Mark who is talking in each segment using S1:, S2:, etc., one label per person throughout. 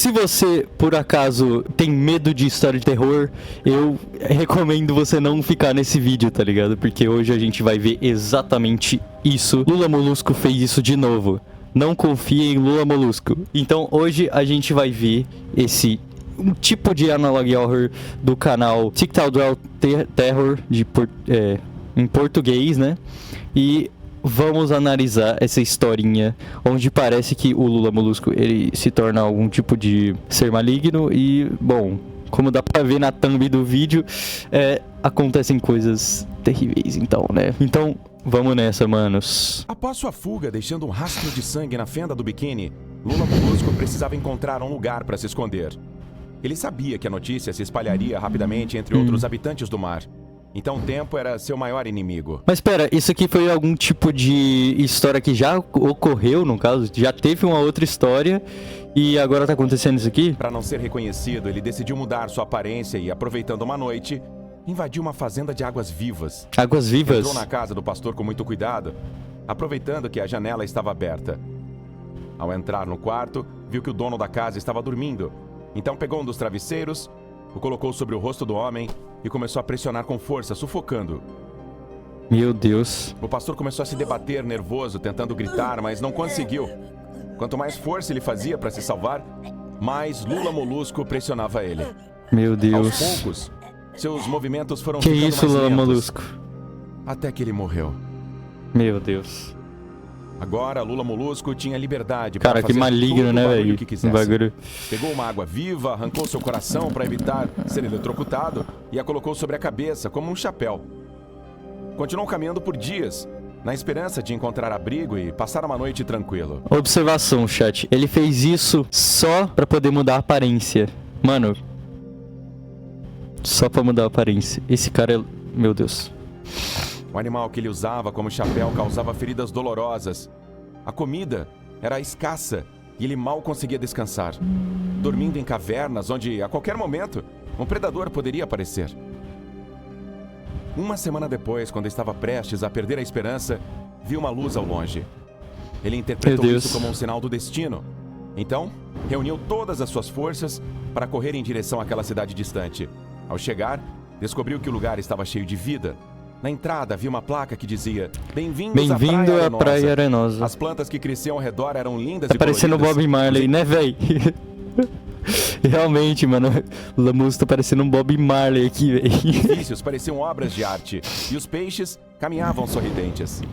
S1: Se você, por acaso, tem medo de história de terror, eu recomendo você não ficar nesse vídeo, tá ligado? Porque hoje a gente vai ver exatamente isso. Lula Molusco fez isso de novo. Não confie em Lula Molusco. Então hoje a gente vai ver um tipo de analog horror do canal TikTok Terror em português, né? E vamos analisar essa historinha onde parece que o Lula Molusco ele se torna algum tipo de ser maligno e, bom, como dá pra ver na thumb do vídeo, acontecem coisas terríveis, então, né? Então, vamos nessa, manos.
S2: Após sua fuga, deixando um rastro de sangue na fenda do biquíni, Lula Molusco precisava encontrar um lugar para se esconder. Ele sabia que a notícia se espalharia rapidamente entre outros habitantes do mar. Então o tempo era seu maior inimigo.
S1: Mas pera, isso aqui foi algum tipo de história que já ocorreu, no caso? Já teve uma outra história e agora tá acontecendo isso aqui?
S2: Para não ser reconhecido, ele decidiu mudar sua aparência e, aproveitando uma noite, invadiu uma fazenda de águas vivas.
S1: Águas vivas?
S2: Entrou na casa do pastor com muito cuidado, aproveitando que a janela estava aberta. Ao entrar no quarto, viu que o dono da casa estava dormindo. Então pegou um dos travesseiros, o colocou sobre o rosto do homem e começou a pressionar com força, sufocando.
S1: Meu Deus.
S2: O pastor começou a se debater, nervoso, tentando gritar, mas não conseguiu. Quanto mais força ele fazia para se salvar, mais Lula Molusco pressionava ele.
S1: Meu Deus.
S2: Aos poucos, seus movimentos foram
S1: Que
S2: ficando
S1: isso,
S2: mais
S1: Lula
S2: lentos,
S1: Molusco?
S2: até que ele morreu.
S1: Meu Deus.
S2: Agora, Lula Molusco tinha liberdade
S1: Cara,
S2: para
S1: que
S2: fazer
S1: maligno,
S2: todo
S1: né,
S2: o barulho
S1: velho?
S2: que
S1: O
S2: quisesse.
S1: bagulho.
S2: Pegou uma água viva, arrancou seu coração para evitar ser eletrocutado e a colocou sobre a cabeça como um chapéu. Continuou caminhando por dias, na esperança de encontrar abrigo e passar uma noite tranquilo.
S1: Observação, chat. Ele fez isso só pra poder mudar a aparência. Mano. Só pra mudar a aparência. Esse cara é... Meu Deus.
S2: O animal que ele usava como chapéu causava feridas dolorosas. A comida era escassa e ele mal conseguia descansar, dormindo em cavernas onde, a qualquer momento, um predador poderia aparecer. Uma semana depois, quando estava prestes a perder a esperança, viu uma luz ao longe. Ele interpretou isso como um sinal do destino. Então, reuniu todas as suas forças para correr em direção àquela cidade distante. Ao chegar, descobriu que o lugar estava cheio de vida. Na entrada havia uma placa que dizia: Bem-vindo
S1: à Praia Arenosa.
S2: As plantas que cresciam ao redor eram lindas
S1: tá
S2: e
S1: parecendo o
S2: coloridas.
S1: Bob Marley, né, véi? Realmente, mano. O Lamus tá parecendo um Bob Marley aqui, véi.
S2: Os edifícios pareciam obras de arte e os peixes caminhavam sorridentes.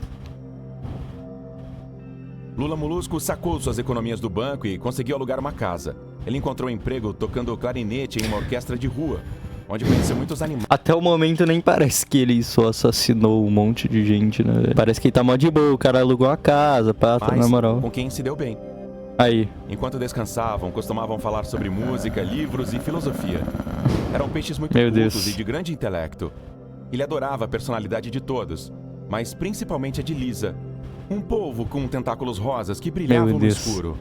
S2: Lula Molusco sacou suas economias do banco e conseguiu alugar uma casa. Ele encontrou emprego tocando clarinete em uma orquestra de rua, onde conheceu muitos animais.
S1: Até o momento nem parece que ele só assassinou um monte de gente, né, velho? Parece que ele tá mó de boa, o cara alugou uma casa, pá, tá na moral.
S2: Com quem se deu bem.
S1: Aí.
S2: Enquanto descansavam, costumavam falar sobre música, livros e filosofia. Eram peixes muito
S1: Meu
S2: cultos
S1: Deus.
S2: e de grande intelecto. Ele adorava a personalidade de todos, mas principalmente a de Lisa, um polvo com tentáculos rosas que brilhavam no escuro.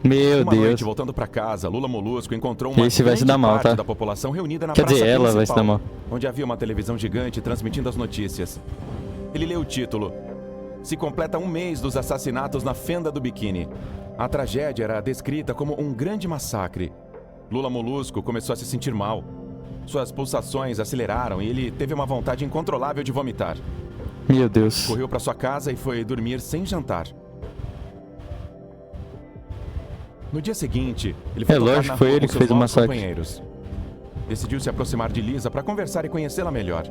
S1: Meu
S2: Uma
S1: Deus.
S2: noite, voltando para casa, Lula Molusco encontrou uma
S1: Esse vai se dar mal,
S2: parte
S1: tá?
S2: da população reunida na
S1: Quer
S2: praça
S1: dizer, ela vai se dar
S2: principal,
S1: mal.
S2: onde havia uma televisão gigante transmitindo as notícias. Ele leu o título: Se completa um mês dos assassinatos na fenda do biquíni. A tragédia era descrita como um grande massacre. Lula Molusco começou a se sentir mal. Suas pulsações aceleraram e ele teve uma vontade incontrolável de vomitar.
S1: Meu Deus.
S2: Correu para sua casa e foi dormir sem jantar. No dia seguinte, ele foi tocar
S1: lógico,
S2: na
S1: foi
S2: rua
S1: ele
S2: com
S1: que
S2: seus
S1: fez o
S2: novos
S1: massacre.
S2: companheiros. Decidiu se aproximar de Lisa para conversar e conhecê-la melhor.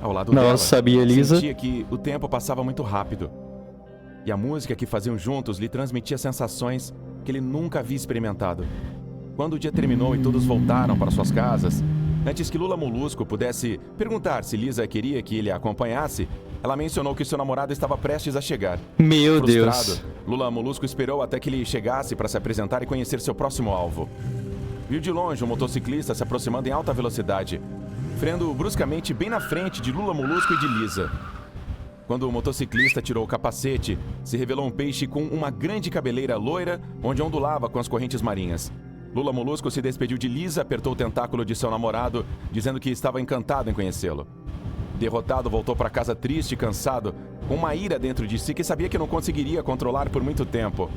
S2: Ao lado
S1: Nossa,
S2: dela,
S1: sabia, Lisa?
S2: sentia que o tempo passava muito rápido. E a música que faziam juntos lhe transmitia sensações que ele nunca havia experimentado. Quando o dia terminou e todos voltaram para suas casas, antes que Lula Molusco pudesse perguntar se Lisa queria que ele a acompanhasse, ela mencionou que seu namorado estava prestes a chegar.
S1: Meu
S2: Frustrado,
S1: Deus.
S2: Lula Molusco esperou até que ele chegasse para se apresentar e conhecer seu próximo alvo. Viu de longe um motociclista se aproximando em alta velocidade, freando bruscamente bem na frente de Lula Molusco e de Lisa. Quando o motociclista tirou o capacete, se revelou um peixe com uma grande cabeleira loira, onde ondulava com as correntes marinhas. Lula Molusco se despediu de Lisa, apertou o tentáculo de seu namorado, dizendo que estava encantado em conhecê-lo. Derrotado, voltou para casa triste e cansado, com uma ira dentro de si que sabia que não conseguiria controlar por muito tempo.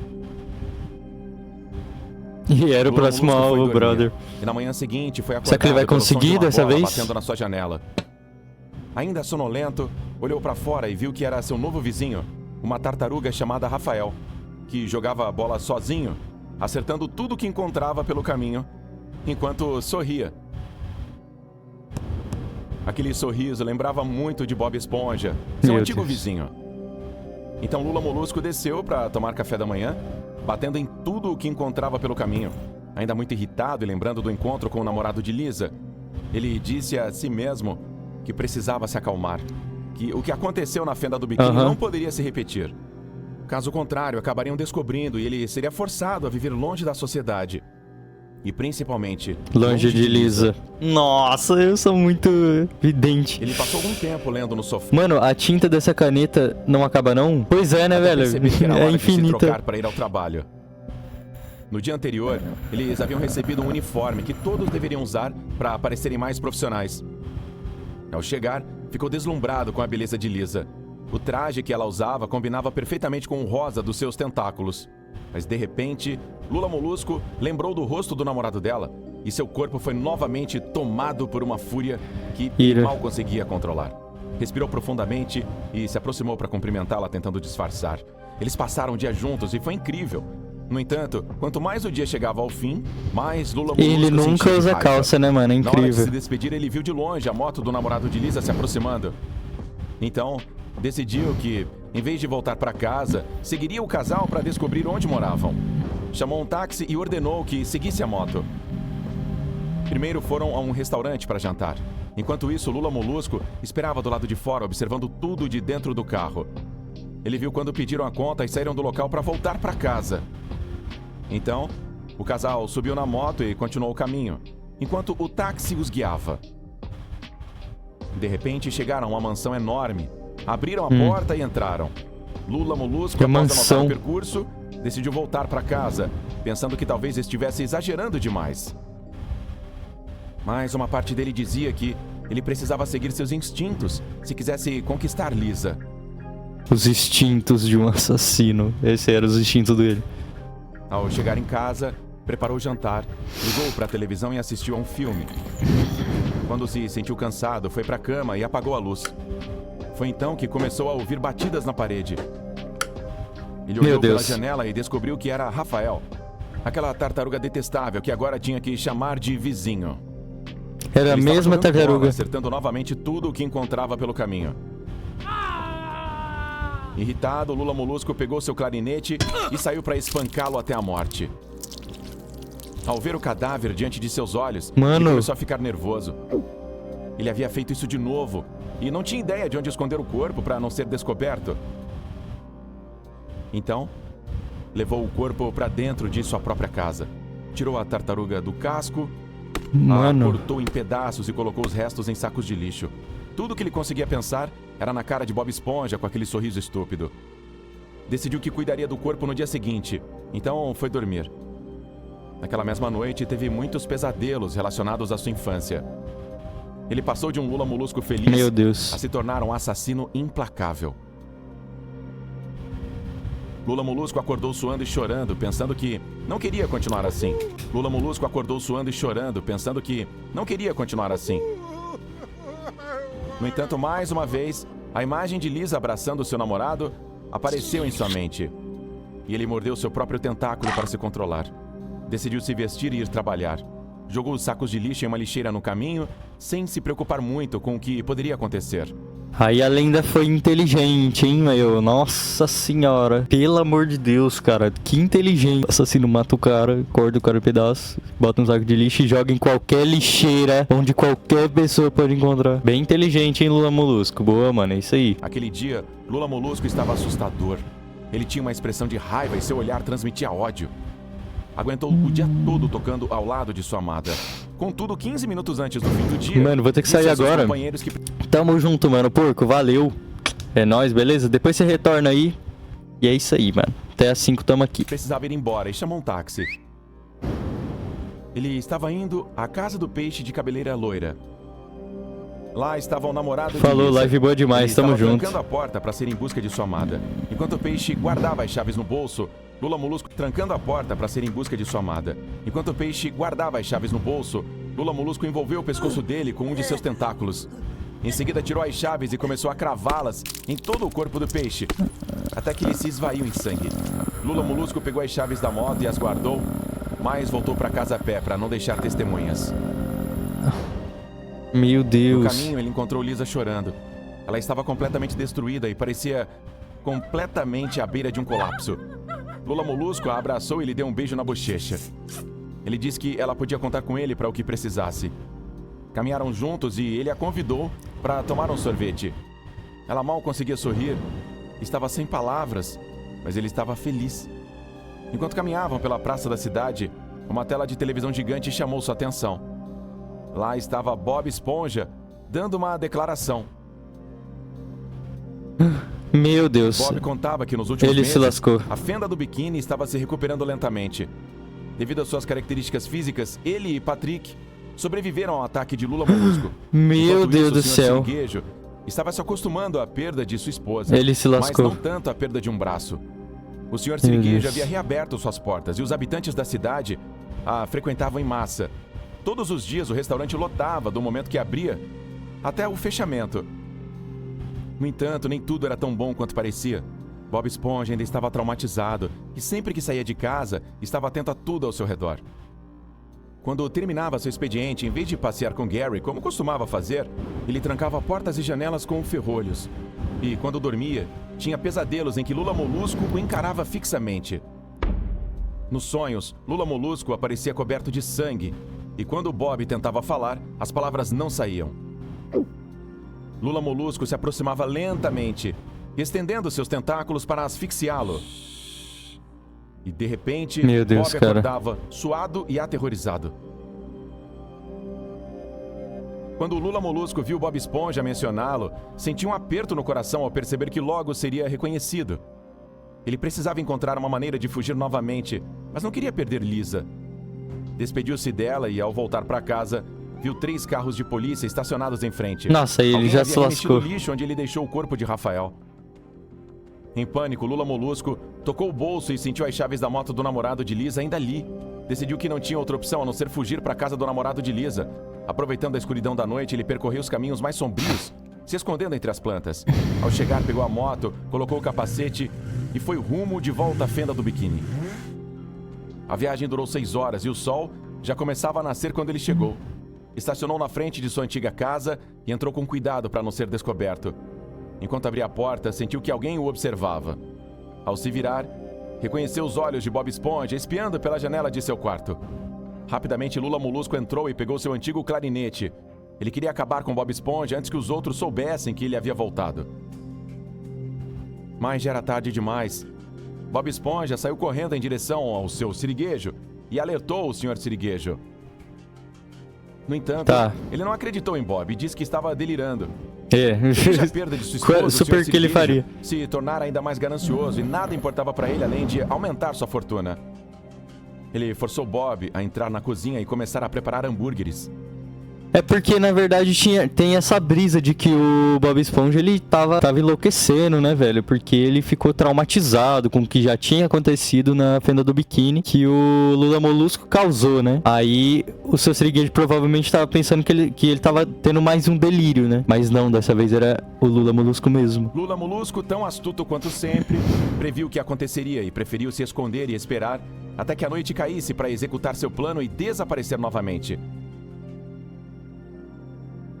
S1: E era o
S2: Lula
S1: próximo
S2: Molusco foi
S1: alvo,
S2: dormir.
S1: brother.
S2: E na manhã seguinte foi acordado
S1: Será que ele vai
S2: pelo som de
S1: conseguir
S2: uma
S1: dessa
S2: bola
S1: vez?
S2: batendo na sua janela. Ainda sonolento, olhou pra fora e viu que era seu novo vizinho, uma tartaruga chamada Rafael, que jogava a bola sozinho, acertando tudo que encontrava pelo caminho, enquanto sorria. Aquele sorriso lembrava muito de Bob Esponja, seu
S1: Meu
S2: antigo
S1: Deus.
S2: vizinho. Então Lula Molusco desceu para tomar café da manhã, batendo em tudo o que encontrava pelo caminho. Ainda muito irritado e lembrando do encontro com o namorado de Lisa, ele disse a si mesmo que precisava se acalmar, que o que aconteceu na fenda do biquíni não poderia se repetir. Caso contrário, acabariam descobrindo e ele seria forçado a viver longe da sociedade. E principalmente
S1: Longe de Lisa. Nossa, eu sou muito vidente.
S2: Ele passou algum tempo lendo no sofá.
S1: Mano, a tinta dessa caneta não acaba não? Pois é, né,
S2: até
S1: velho?
S2: perceber que era hora
S1: É
S2: de se
S1: infinita.
S2: trocar para ir ao trabalho. No dia anterior, eles haviam recebido um uniforme que todos deveriam usar para parecerem mais profissionais. Ao chegar, ficou deslumbrado com a beleza de Lisa. O traje que ela usava combinava perfeitamente com o rosa dos seus tentáculos. Mas de repente, Lula Molusco lembrou do rosto do namorado dela e seu corpo foi novamente tomado por uma fúria que mal conseguia controlar. Respirou profundamente e se aproximou para cumprimentá-la, tentando disfarçar. Eles passaram o dia juntos e foi incrível. No entanto, quanto mais o dia chegava ao fim, mais Lula Molusco
S1: Ele nunca
S2: sentia
S1: usa
S2: raiva.
S1: calça, né, mano? É
S2: Na hora de
S1: incrível.
S2: se despedir, ele viu de longe a moto do namorado de Lisa se aproximando. Então, decidiu que, em vez de voltar para casa, seguiria o casal para descobrir onde moravam. Chamou um táxi e ordenou que seguisse a moto. Primeiro foram a um restaurante para jantar. Enquanto isso, Lula Molusco esperava do lado de fora, observando tudo de dentro do carro. Ele viu quando pediram a conta e saíram do local para voltar para casa. Então, o casal subiu na moto e continuou o caminho, enquanto o táxi os guiava. De repente, chegaram a uma mansão enorme. Abriram a porta e entraram. Lula Molusco, após anotar o percurso, decidiu voltar para casa, pensando que talvez estivesse exagerando demais. Mas uma parte dele dizia que ele precisava seguir seus instintos se quisesse conquistar Lisa.
S1: Os instintos de um assassino. Esses eram os instintos dele.
S2: Ao chegar em casa, preparou o jantar, ligou para a televisão e assistiu a um filme. Quando se sentiu cansado, foi para a cama e apagou a luz. Foi então que começou a ouvir batidas na parede. Ele olhou pela janela e descobriu que era Rafael, aquela tartaruga detestável que agora tinha que chamar de vizinho.
S1: Era a mesma tartaruga.
S2: Bola, acertando novamente tudo o que encontrava pelo caminho. Irritado, Lula Molusco pegou seu clarinete e saiu para espancá-lo até a morte. Ao ver o cadáver diante de seus olhos, ele começou a ficar nervoso. Ele havia feito isso de novo e não tinha ideia de onde esconder o corpo para não ser descoberto. Então, levou o corpo para dentro de sua própria casa. Tirou a tartaruga do casco, a cortou em pedaços e colocou os restos em sacos de lixo. Tudo que ele conseguia pensar era na cara de Bob Esponja com aquele sorriso estúpido. Decidiu que cuidaria do corpo no dia seguinte, então foi dormir. Naquela mesma noite, teve muitos pesadelos relacionados à sua infância. Ele passou de um Lula Molusco feliz a se tornar um assassino implacável. Lula Molusco acordou suando e chorando, pensando que não queria continuar assim. Lula Molusco acordou suando e chorando, pensando que não queria continuar assim. No entanto, mais uma vez, a imagem de Lisa abraçando seu namorado apareceu em sua mente. E ele mordeu seu próprio tentáculo para se controlar. Decidiu se vestir e ir trabalhar. Jogou os sacos de lixo em uma lixeira no caminho, sem se preocupar muito com o que poderia acontecer.
S1: Aí a lenda foi inteligente, hein, meu? Nossa senhora. Pelo amor de Deus, cara. Que inteligente. O assassino mata o cara, corta o cara em pedaço, bota um saco de lixo e joga em qualquer lixeira, onde qualquer pessoa pode encontrar. Bem inteligente, hein, Lula Molusco? Boa, mano, é isso aí.
S2: Aquele dia, Lula Molusco estava assustador. Ele tinha uma expressão de raiva e seu olhar transmitia ódio. Aguentou o dia todo tocando ao lado de sua amada. Contudo, 15 minutos antes do fim do dia...
S1: Mano, vou ter que sair agora. Tamo junto, mano. Porco, valeu. É nóis, beleza? Depois você retorna aí. E é isso aí, mano. Até às 5 tamo aqui.
S2: Precisava ir embora e chamou um táxi. Ele estava indo à casa do peixe de cabeleira loira. Lá estava o namorado
S1: Falou,
S2: de Lisa.
S1: live boa demais,
S2: Ele
S1: tamo
S2: estava
S1: junto.
S2: trancando a porta para ser em busca de sua amada. Enquanto o peixe guardava as chaves no bolso, Lula Molusco trancando a porta para ser em busca de sua amada. Enquanto o peixe guardava as chaves no bolso, Lula Molusco envolveu o pescoço dele com um de seus tentáculos. Em seguida, tirou as chaves e começou a cravá-las em todo o corpo do peixe, até que ele se esvaiu em sangue. Lula Molusco pegou as chaves da moto e as guardou, mas voltou para casa a pé para não deixar testemunhas.
S1: Meu Deus.
S2: No caminho, ele encontrou Lisa chorando. Ela estava completamente destruída e parecia completamente à beira de um colapso. Lula Molusco a abraçou e lhe deu um beijo na bochecha. Ele disse que ela podia contar com ele para o que precisasse. Caminharam juntos e ele a convidou para tomar um sorvete. Ela mal conseguia sorrir. Estava sem palavras, mas ele estava feliz. Enquanto caminhavam pela praça da cidade, uma tela de televisão gigante chamou sua atenção. Lá estava Bob Esponja, dando uma declaração.
S1: Meu Deus.
S2: Bob contava que nos últimos
S1: Ele
S2: meses,
S1: se lascou.
S2: a fenda do biquíni estava se recuperando lentamente. Devido às suas características físicas, ele e Patrick sobreviveram ao ataque de Lula Molusco.
S1: Meu
S2: Enquanto
S1: Deus
S2: isso,
S1: do
S2: o Sr.
S1: céu.
S2: Siriguejo estava se acostumando à perda de sua esposa.
S1: Ele se lascou.
S2: Mas não tanto à perda de um braço. O Sr.
S1: Meu
S2: Siriguejo
S1: Deus.
S2: havia reaberto suas portas e os habitantes da cidade a frequentavam em massa. Todos os dias o restaurante lotava do momento que abria até o fechamento. No entanto, nem tudo era tão bom quanto parecia. Bob Esponja ainda estava traumatizado e sempre que saía de casa, estava atento a tudo ao seu redor. Quando terminava seu expediente, em vez de passear com Gary, como costumava fazer, ele trancava portas e janelas com ferrolhos. E quando dormia, tinha pesadelos em que Lula Molusco o encarava fixamente. Nos sonhos, Lula Molusco aparecia coberto de sangue, e quando Bob tentava falar, as palavras não saíam. Lula Molusco se aproximava lentamente, estendendo seus tentáculos para asfixiá-lo. E de repente,
S1: Meu Deus,
S2: Bob
S1: cara.
S2: acordava, suado e aterrorizado. Quando Lula Molusco viu Bob Esponja mencioná-lo, sentiu um aperto no coração ao perceber que logo seria reconhecido. Ele precisava encontrar uma maneira de fugir novamente, mas não queria perder Lisa. Despediu-se dela e, ao voltar para casa, viu 3 carros de polícia estacionados em frente.
S1: Nossa, ele
S2: Alguém
S1: já
S2: havia
S1: se
S2: remexido
S1: lascou.
S2: o lixo onde ele deixou o corpo de Rafael. Em pânico, Lula Molusco tocou o bolso e sentiu as chaves da moto do namorado de Lisa ainda ali. Decidiu que não tinha outra opção a não ser fugir para a casa do namorado de Lisa. Aproveitando a escuridão da noite, ele percorreu os caminhos mais sombrios, se escondendo entre as plantas. Ao chegar, pegou a moto, colocou o capacete e foi rumo de volta à fenda do biquíni. A viagem durou 6 horas e o sol já começava a nascer quando ele chegou. Estacionou na frente de sua antiga casa e entrou com cuidado para não ser descoberto. Enquanto abria a porta, sentiu que alguém o observava. Ao se virar, reconheceu os olhos de Bob Esponja espiando pela janela de seu quarto. Rapidamente, Lula Molusco entrou e pegou seu antigo clarinete. Ele queria acabar com Bob Esponja antes que os outros soubessem que ele havia voltado. Mas já era tarde demais. Bob Esponja saiu correndo em direção ao seu siriguejo e alertou o Sr. Siriguejo. No entanto, ele não acreditou em Bob e disse que estava delirando. Desde a perda de sua esposa,
S1: Super
S2: o Sr.
S1: que ele faria.
S2: Siriguejo se tornara ainda mais ganancioso e nada importava para ele além de aumentar sua fortuna. Ele forçou Bob a entrar na cozinha e começar a preparar hambúrgueres.
S1: É porque, na verdade, tem essa brisa de que o Bob Esponja, ele tava enlouquecendo, né, velho? Porque ele ficou traumatizado com o que já tinha acontecido na fenda do biquíni, que o Lula Molusco causou, né? Aí, o seu Siriguejo provavelmente tava pensando que ele tava tendo mais um delírio, né? Mas não, dessa vez era o Lula Molusco mesmo.
S2: Lula Molusco, tão astuto quanto sempre, previu o que aconteceria e preferiu se esconder e esperar até que a noite caísse para executar seu plano e desaparecer novamente.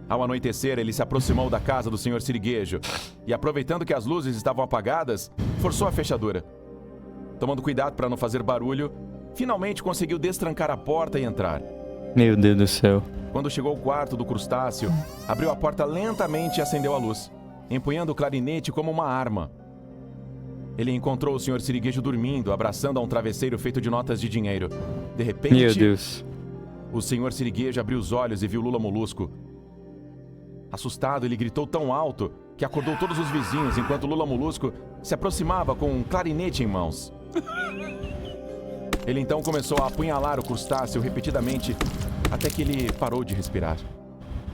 S2: Ao anoitecer, ele se aproximou da casa do Sr. Siriguejo e, aproveitando que as luzes estavam apagadas, forçou a fechadura. Tomando cuidado para não fazer barulho, finalmente conseguiu destrancar a porta e entrar.
S1: Meu Deus do céu.
S2: Quando chegou ao quarto do crustáceo, abriu a porta lentamente e acendeu a luz, empunhando o clarinete como uma arma. Ele encontrou o Sr. Siriguejo dormindo, abraçando a um travesseiro feito de notas de dinheiro. De repente,
S1: Meu Deus.
S2: o Sr. Siriguejo abriu os olhos e viu Lula Molusco. Assustado, ele gritou tão alto que acordou todos os vizinhos enquanto Lula Molusco se aproximava com um clarinete em mãos. Ele então começou a apunhalar o crustáceo repetidamente até que ele parou de respirar.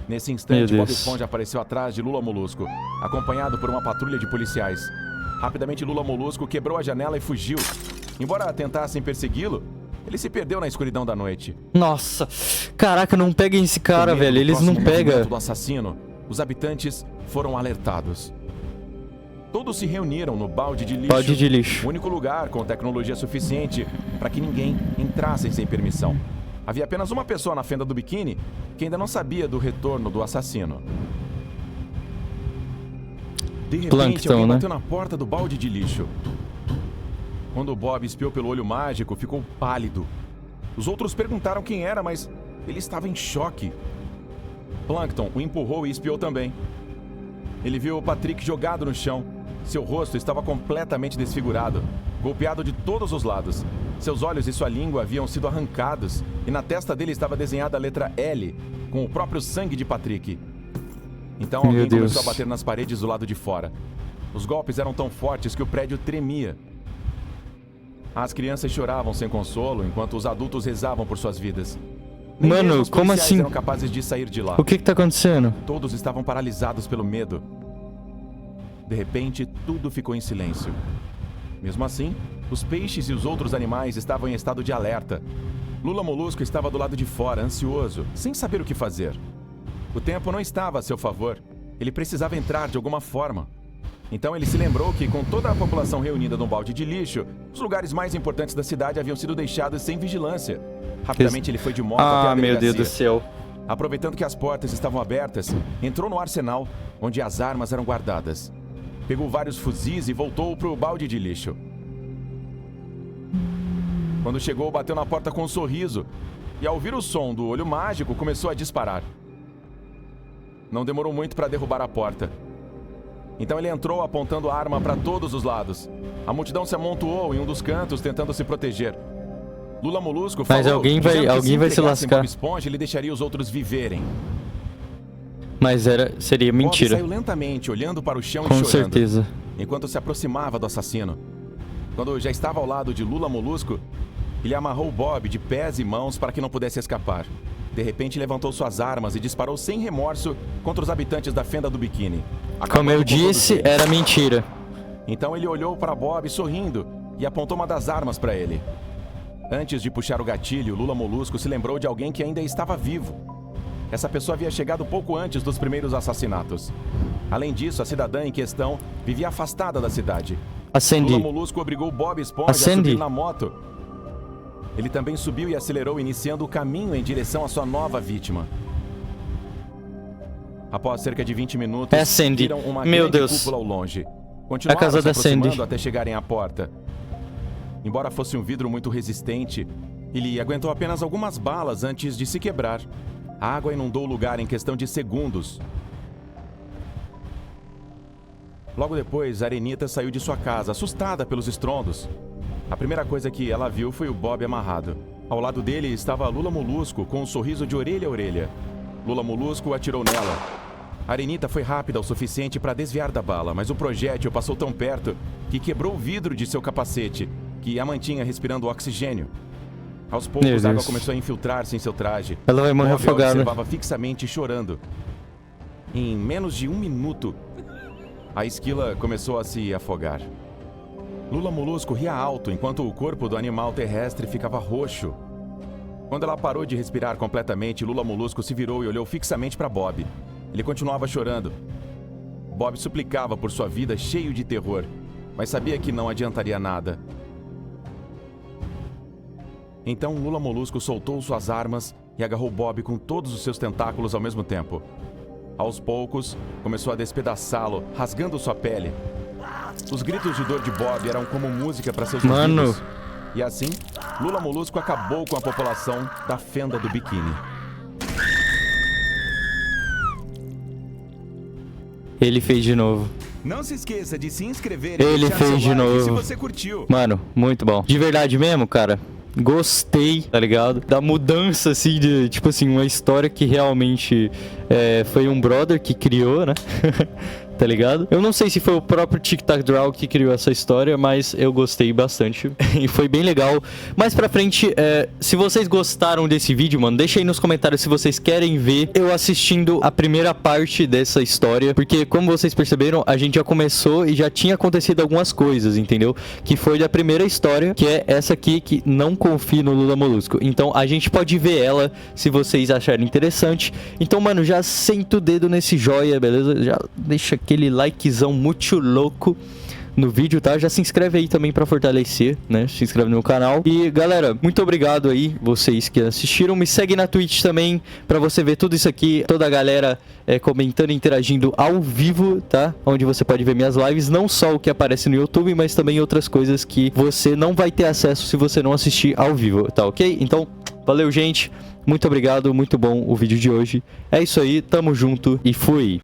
S2: Nesse instante, Bob Esponja apareceu atrás de Lula Molusco, acompanhado por uma patrulha de policiais. Rapidamente, Lula Molusco quebrou a janela e fugiu. Embora tentassem persegui-lo, ele se perdeu na escuridão da noite.
S1: Nossa, caraca, não peguem esse cara,
S2: Com medo
S1: velho.
S2: do
S1: Eles não
S2: próximo movimento
S1: pegam.
S2: do assassino, os habitantes foram alertados. Todos se reuniram no balde de lixo.
S1: Balde de lixo.
S2: O único lugar com tecnologia suficiente para que ninguém entrasse sem permissão. Havia apenas uma pessoa na fenda do biquíni que ainda não sabia do retorno do assassino. De repente,
S1: Plankton,
S2: alguém
S1: né?
S2: bateu na porta do balde de lixo. Quando Bob espiou pelo olho mágico, ficou pálido. Os outros perguntaram quem era, mas ele estava em choque. Plankton o empurrou e espiou também. Ele viu o Patrick jogado no chão. Seu rosto estava completamente desfigurado, golpeado de todos os lados. Seus olhos e sua língua haviam sido arrancados e na testa dele estava desenhada a letra L, com o próprio sangue de Patrick. Então alguém começou a bater nas paredes do lado de fora. Os golpes eram tão fortes que o prédio tremia. As crianças choravam sem consolo, enquanto os adultos rezavam por suas vidas. Nem
S1: Mano,
S2: mesmo os
S1: como
S2: policiais
S1: assim?
S2: eram capazes de sair de lá.
S1: O que tá acontecendo?
S2: Todos estavam paralisados pelo medo. De repente, tudo ficou em silêncio. Mesmo assim, os peixes e os outros animais estavam em estado de alerta. Lula Molusco estava do lado de fora, ansioso, sem saber o que fazer. O tempo não estava a seu favor. Ele precisava entrar de alguma forma. Então ele se lembrou que, com toda a população reunida num balde de lixo, os lugares mais importantes da cidade haviam sido deixados sem vigilância. Rapidamente ele foi de moto até a
S1: Ah, meu
S2: delegacia.
S1: Deus do céu.
S2: Aproveitando que as portas estavam abertas, entrou no arsenal, onde as armas eram guardadas. Pegou vários fuzis e voltou para o balde de lixo. Quando chegou, bateu na porta com um sorriso e, ao ouvir o som do olho mágico, começou a disparar. Não demorou muito para derrubar a porta. Então ele entrou apontando a arma para todos os lados. A multidão se amontoou em um dos cantos, tentando se proteger. Lula Molusco falou,
S1: Mas alguém vai
S2: dizendo que
S1: se
S2: entregassem
S1: lascar.
S2: Bob Esponja, ele deixaria os outros viverem.
S1: Mas seria mentira.
S2: Bob saiu lentamente, olhando para o chão e
S1: Com
S2: chorando,
S1: certeza.
S2: enquanto se aproximava do assassino. Quando já estava ao lado de Lula Molusco, ele amarrou Bob de pés e mãos para que não pudesse escapar. De repente, levantou suas armas e disparou sem remorso contra os habitantes da fenda do biquíni.
S1: Como eu disse, era mentira.
S2: Então ele olhou para Bob sorrindo e apontou uma das armas para ele. Antes de puxar o gatilho, Lula Molusco se lembrou de alguém que ainda estava vivo. Essa pessoa havia chegado pouco antes dos primeiros assassinatos. Além disso, a cidadã em questão vivia afastada da cidade.
S1: A Sandy.
S2: Lula Molusco obrigou Bob Esponja a subir na moto. Ele também subiu e acelerou, iniciando o caminho em direção à sua nova vítima. Após cerca de 20 minutos,
S1: É a Sandy.
S2: viram uma
S1: Meu
S2: grande
S1: Deus.
S2: cúpula ao longe. Continuaram
S1: A casa
S2: se
S1: da
S2: aproximando
S1: Sandy.
S2: até chegarem à porta. Embora fosse um vidro muito resistente, ele aguentou apenas algumas balas antes de se quebrar. A água inundou o lugar em questão de segundos. Logo depois, Arenita saiu de sua casa, assustada pelos estrondos. A primeira coisa que ela viu foi o Bob amarrado. Ao lado dele estava Lula Molusco, com um sorriso de orelha a orelha. Lula Molusco atirou nela. Arenita foi rápida o suficiente para desviar da bala, mas o projétil passou tão perto que quebrou o vidro de seu capacete, que a mantinha respirando oxigênio. Aos poucos, a água começou a infiltrar-se em seu traje.
S1: Ela vai morrer
S2: Bob
S1: afogada.
S2: observava fixamente, chorando. Em menos de 1 minuto, a esquila começou a se afogar. Lula Molusco ria alto enquanto o corpo do animal terrestre ficava roxo. Quando ela parou de respirar completamente, Lula Molusco se virou e olhou fixamente para Bob. Ele continuava chorando. Bob suplicava por sua vida, cheio de terror, mas sabia que não adiantaria nada. Então Lula Molusco soltou suas armas e agarrou Bob com todos os seus tentáculos ao mesmo tempo. Aos poucos, começou a despedaçá-lo, rasgando sua pele. Os gritos de dor de Bob eram como música para seus ouvidos. E assim, Lula Molusco acabou com a população da fenda do biquíni.
S1: Ele fez de novo.
S2: Não se esqueça de se inscrever e
S1: Ele
S2: deixar
S1: fez
S2: seu
S1: de
S2: like
S1: novo.
S2: se você curtiu.
S1: Mano, muito bom. De verdade mesmo, cara. Gostei, tá ligado? Da mudança, assim, de, tipo assim, uma história que realmente foi um brother que criou, né? tá ligado? Eu não sei se foi o próprio Tic Tac Draw que criou essa história, mas eu gostei bastante e foi bem legal. Mais pra frente, se vocês gostaram desse vídeo, mano, deixa aí nos comentários se vocês querem ver eu assistindo a primeira parte dessa história, porque como vocês perceberam, a gente já começou e já tinha acontecido algumas coisas, entendeu? Que foi da primeira história, que é essa aqui, que não confie no Lula Molusco. Então a gente pode ver ela se vocês acharem interessante. Então, mano, já senta o dedo nesse joia, beleza? Já deixa aquele likezão muito louco no vídeo, tá? Já se inscreve aí também pra fortalecer, né? Se inscreve no meu canal. E, galera, muito obrigado aí, vocês que assistiram. Me segue na Twitch também, pra você ver tudo isso aqui. Toda a galera comentando e interagindo ao vivo, tá? Onde você pode ver minhas lives. Não só o que aparece no YouTube, mas também outras coisas que você não vai ter acesso se você não assistir ao vivo, tá ok? Então, valeu, gente. Muito obrigado, muito bom o vídeo de hoje. É isso aí, tamo junto e fui!